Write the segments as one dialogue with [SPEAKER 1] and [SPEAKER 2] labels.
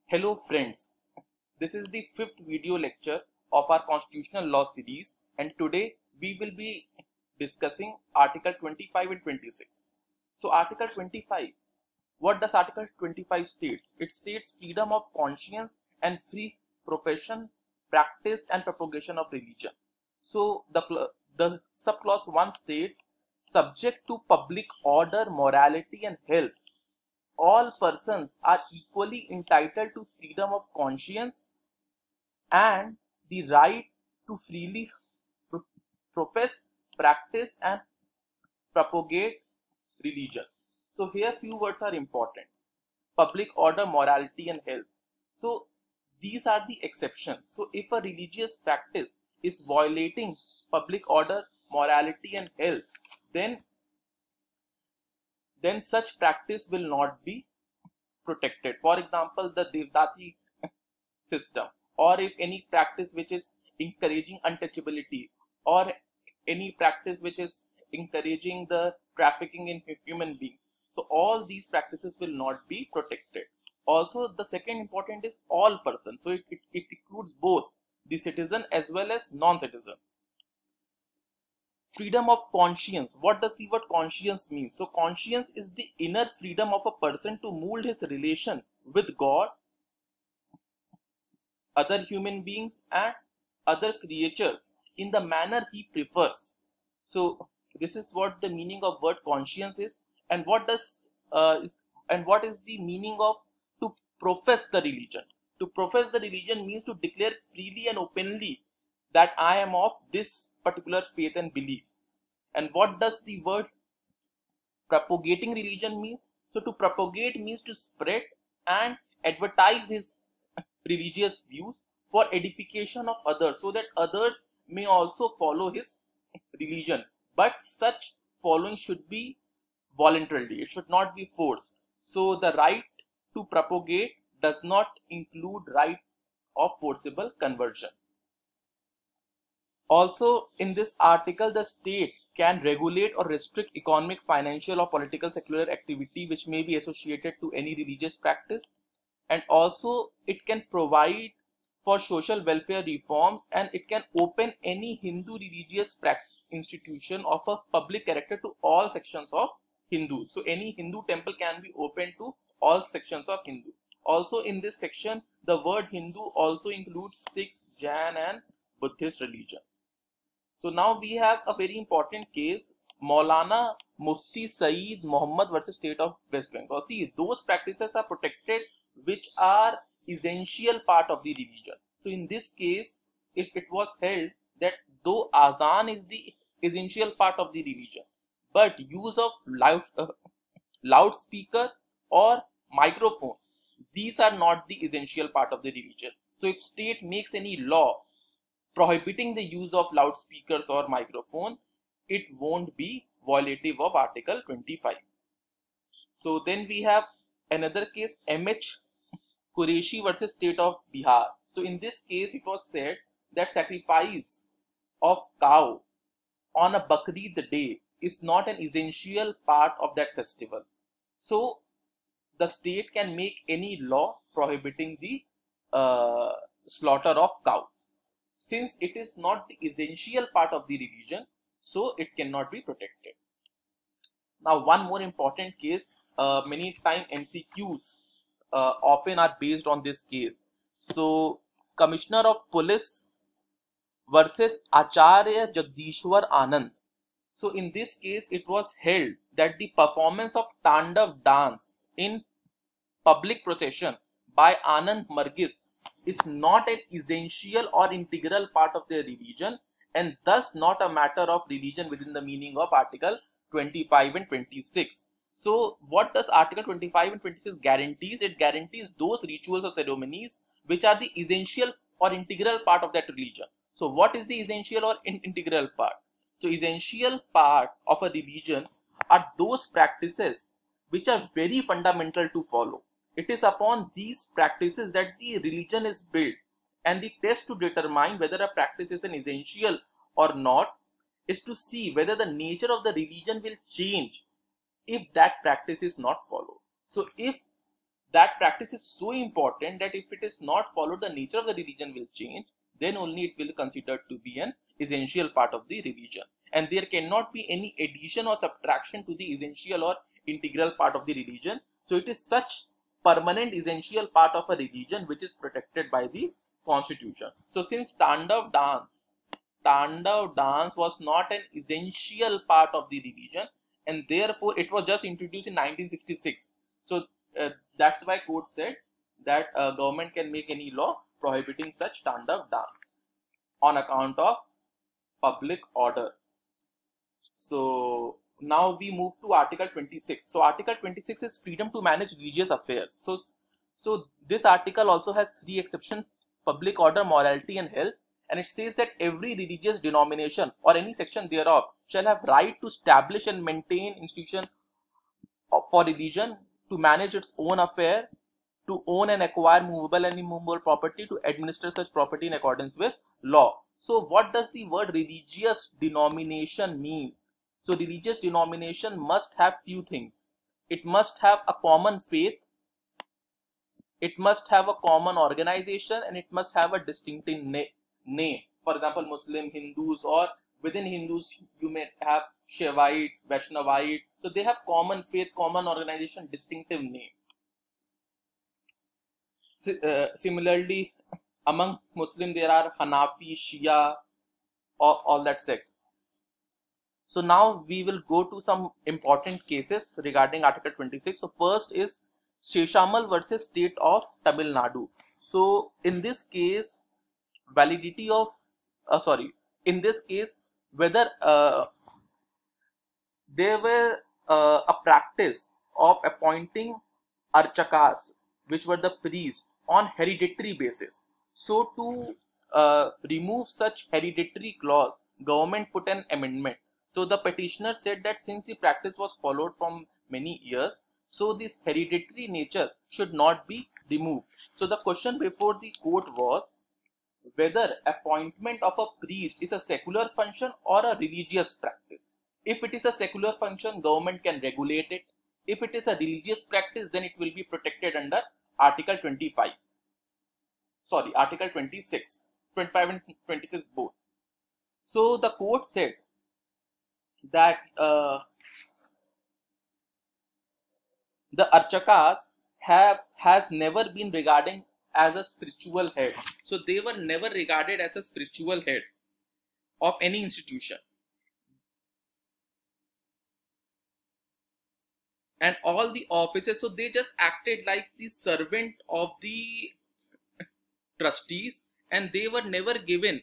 [SPEAKER 1] Hello friends, this is the fifth video lecture of our constitutional law series, and today we will be discussing Article 25 and 26. So Article 25, what does Article 25 states? It states freedom of conscience and free profession, practice and propagation of religion. So the subclause 1 states subject to public order, morality and health, all persons are equally entitled to freedom of conscience and the right to freely profess, practice and propagate religion. So here few words are important: public order, morality and health. So these are the exceptions. So if a religious practice is violating public order, morality and health, then such practice will not be protected. For example, the Devdasi system, or if any practice which is encouraging untouchability, or any practice which is encouraging the trafficking in human beings. So all these practices will not be protected. Also, the second important is all persons. So it includes both the citizen as well as non-citizen. Freedom of conscience. What does the word conscience mean? So conscience is the inner freedom of a person to mold his relation with God, other human beings and other creatures in the manner he prefers. So this is what the meaning of word conscience is. And what does what is the meaning of to profess the religion? To profess the religion means to declare freely and openly that I am of this particular faith and belief. And what does the word propagating religion means? So to propagate means to spread and advertise his religious views for edification of others, so that others may also follow his religion. But such following should be voluntarily, it should not be forced. So the right to propagate does not include right of forcible conversion. Also in this article, the state can regulate or restrict economic, financial or political secular activity which may be associated to any religious practice. And also it can provide for social welfare reforms, and it can open any Hindu religious institution of a public character to all sections of Hindus. So any Hindu temple can be open to all sections of Hindu. Also in this section, the word Hindu also includes Sikhs, Jain and Buddhist religion. So now we have a very important case, Maulana Mufti Saeed Muhammad versus State of West Bengal. See, those practices are protected which are essential part of the religion. So in this case, it was held that though azan is the essential part of the religion, but use of loudspeaker or microphones, these are not the essential part of the religion. So if state makes any law prohibiting the use of loudspeakers or microphone, it won't be violative of Article 25. So then we have another case, MH Qureshi versus State of Bihar. So in this case, it was said that sacrifice of cow on a Bakrid day is not an essential part of that festival. So the state can make any law prohibiting the slaughter of cows. Since it is not the essential part of the religion, so it cannot be protected. Now one more important case, many times MCQs often are based on this case. So Commissioner of Police versus Acharya Jagdishwar Anand. So in this case, it was held that the performance of Tandav dance in public procession by Anand Margis is not an essential or integral part of their religion, and thus not a matter of religion within the meaning of Article 25 and 26. So what does Article 25 and 26 guarantees? It guarantees those rituals or ceremonies which are the essential or integral part of that religion. So what is the essential or integral part? So essential part of a religion are those practices which are very fundamental to follow. It is upon these practices that the religion is built, and the test to determine whether a practice is an essential or not is to see whether the nature of the religion will change if that practice is not followed. So if that practice is so important that if it is not followed, the nature of the religion will change. Then only it will be considered to be an essential part of the religion. And there cannot be any addition or subtraction to the essential or integral part of the religion. So it is such permanent essential part of a religion which is protected by the constitution. So since Tandav dance was not an essential part of the religion, and therefore it was just introduced in 1966. So that's why court said that government can make any law prohibiting such Tandav dance on account of public order. So now we move to Article 26. So Article 26 is freedom to manage religious affairs. So this article also has three exceptions: public order, morality and health. And it says that every religious denomination or any section thereof shall have right to establish and maintain institution for religion, to manage its own affair, to own and acquire movable and immovable property, to administer such property in accordance with law. So what does the word religious denomination mean? So religious denomination must have few things. It must have a common faith, it must have a common organization, and it must have a distinctive name. For example, Muslim, Hindus, or within Hindus you may have Shaivite, Vaishnavite. So they have common faith, common organization, distinctive name. Similarly, among Muslim there are Hanafi, Shia, all that sect. So now we will go to some important cases regarding Article 26. So first is Seshamal versus State of Tamil Nadu. So in this case, validity of in this case, whether there were a practice of appointing archakas, which were the priests, on hereditary basis. So to remove such hereditary clause, government put an amendment. So the petitioner said that since the practice was followed from many years, so this hereditary nature should not be removed. So the question before the court was whether appointment of a priest is a secular function or a religious practice. If it is a secular function, government can regulate it. If it is a religious practice, then it will be protected under Article 25. Sorry, Article 26. 25 and 26 both. So the court said that the archakas has never been regarded as a spiritual head. So they were never regarded as a spiritual head of any institution. And all the offices, so they just acted like the servant of the trustees, and they were never given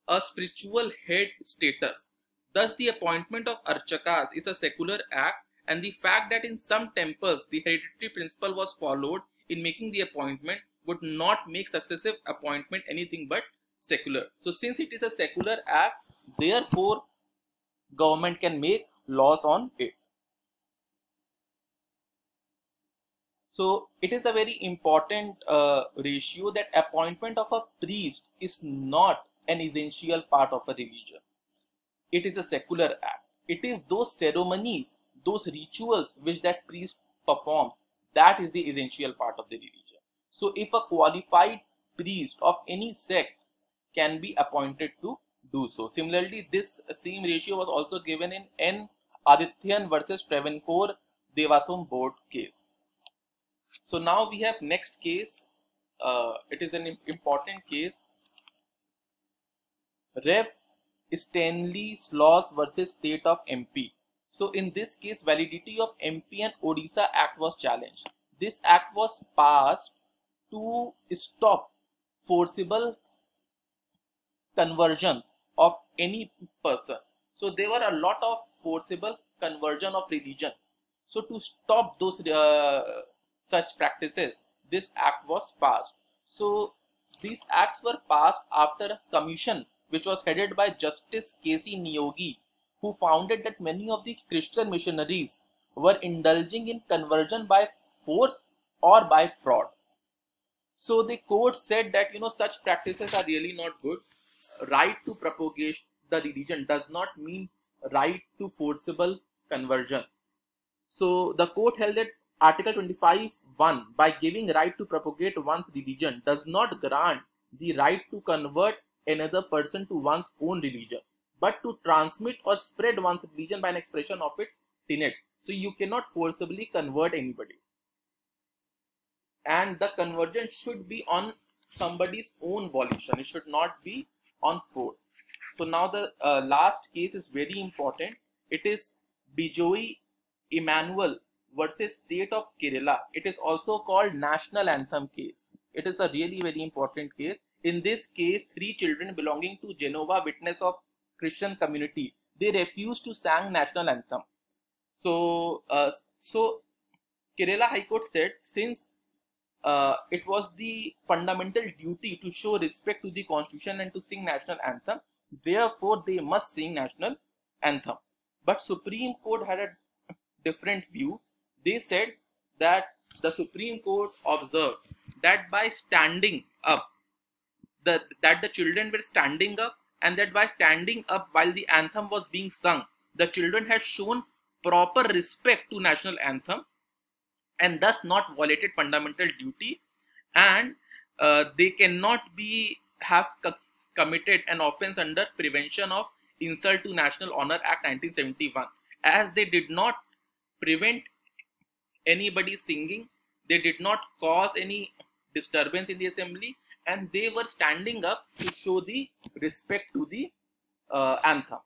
[SPEAKER 1] a spiritual head status. Thus the appointment of archakas is a secular act, and the fact that in some temples the hereditary principle was followed in making the appointment would not make successive appointment anything but secular. So since it is a secular act, therefore government can make laws on it. So it is a very important ratio that appointment of a priest is not an essential part of a religion. It is a secular act. It is those ceremonies, those rituals which that priest performs, that is the essential part of the religion. So if a qualified priest of any sect can be appointed to do so. Similarly, this same ratio was also given in N. Adityan versus Travancore Devasum Board case. So now we have next case. It is an important case. Rev. Stanley's laws versus state of MP. So in this case, validity of MP and Odisha Act was challenged. This act was passed to stop forcible conversion of any person. So there were a lot of forcible conversion of religion. So to stop those such practices, this act was passed. So these acts were passed after a commission which was headed by Justice K.C. Niyogi, who found that many of the Christian missionaries were indulging in conversion by force or by fraud. So the court said that such practices are really not good. Right to propagate the religion does not mean right to forcible conversion. So the court held that Article 25 one by giving right to propagate one's religion does not grant the right to convert another person to one's own religion, but to transmit or spread one's religion by an expression of its tenets. So you cannot forcibly convert anybody, and the conversion should be on somebody's own volition. It should not be on force. So now the last case is very important. It is Bijoy Emmanuel versus State of Kerala. It is also called National Anthem case. It is a really very important case. In this case, 3 children belonging to Jehovah's Witness of Christian community, they refused to sing national anthem. So Kerala High Court said, since it was the fundamental duty to show respect to the constitution and to sing national anthem, therefore they must sing national anthem. But Supreme Court had a different view. They said that the Supreme Court observed that by standing up, that the children were standing up, and that by standing up while the anthem was being sung, the children had shown proper respect to national anthem and thus not violated fundamental duty, and they cannot have committed an offense under Prevention of Insult to National Honor Act 1971, as they did not prevent anybody singing, they did not cause any disturbance in the assembly, and they were standing up to show the respect to the anthem.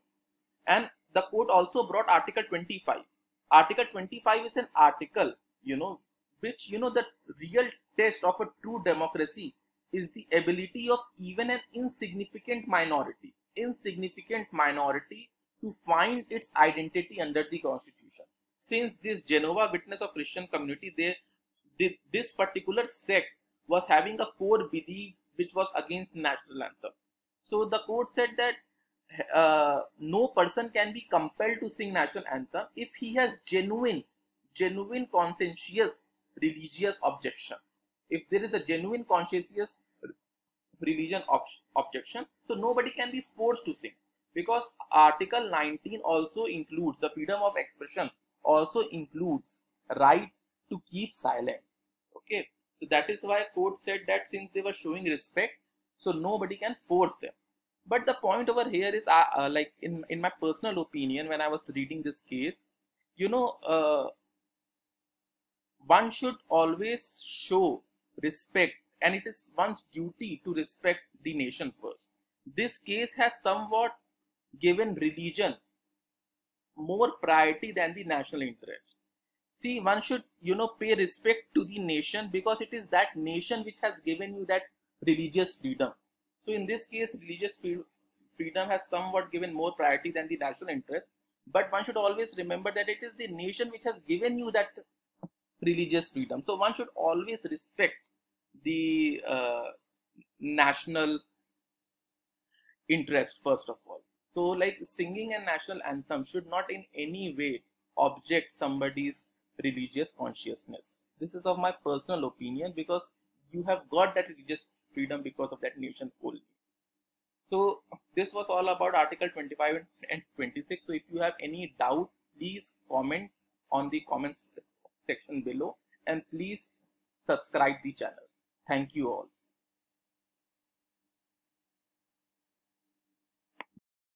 [SPEAKER 1] And the court also brought Article 25. Article 25 is an article, which, the real test of a true democracy is the ability of even an insignificant minority to find its identity under the constitution. Since this Jehovah's Witness of Christian community, this particular sect was having a core belief which was against national anthem. So the court said that no person can be compelled to sing national anthem if he has genuine conscientious religious objection. If there is a genuine conscientious religion objection, so nobody can be forced to sing, because Article 19 also includes the freedom of expression, also includes right to keep silent. Okay, so that is why court said that since they were showing respect, so nobody can force them. But the point over here is, like in my personal opinion, when I was reading this case, one should always show respect, and it is one's duty to respect the nation first. This case has somewhat given religion more priority than the national interest. See, one should, pay respect to the nation, because it is that nation which has given you that religious freedom. So in this case, religious freedom has somewhat given more priority than the national interest. But one should always remember that it is the nation which has given you that religious freedom. So one should always respect the national interest first of all. So like singing a national anthem should not in any way object somebody's religious consciousness. This is of my personal opinion, because you have got that religious freedom because of that nation only. So this was all about Article 25 and 26. So if you have any doubt, please comment on the comments section below, and please subscribe the channel. Thank you all.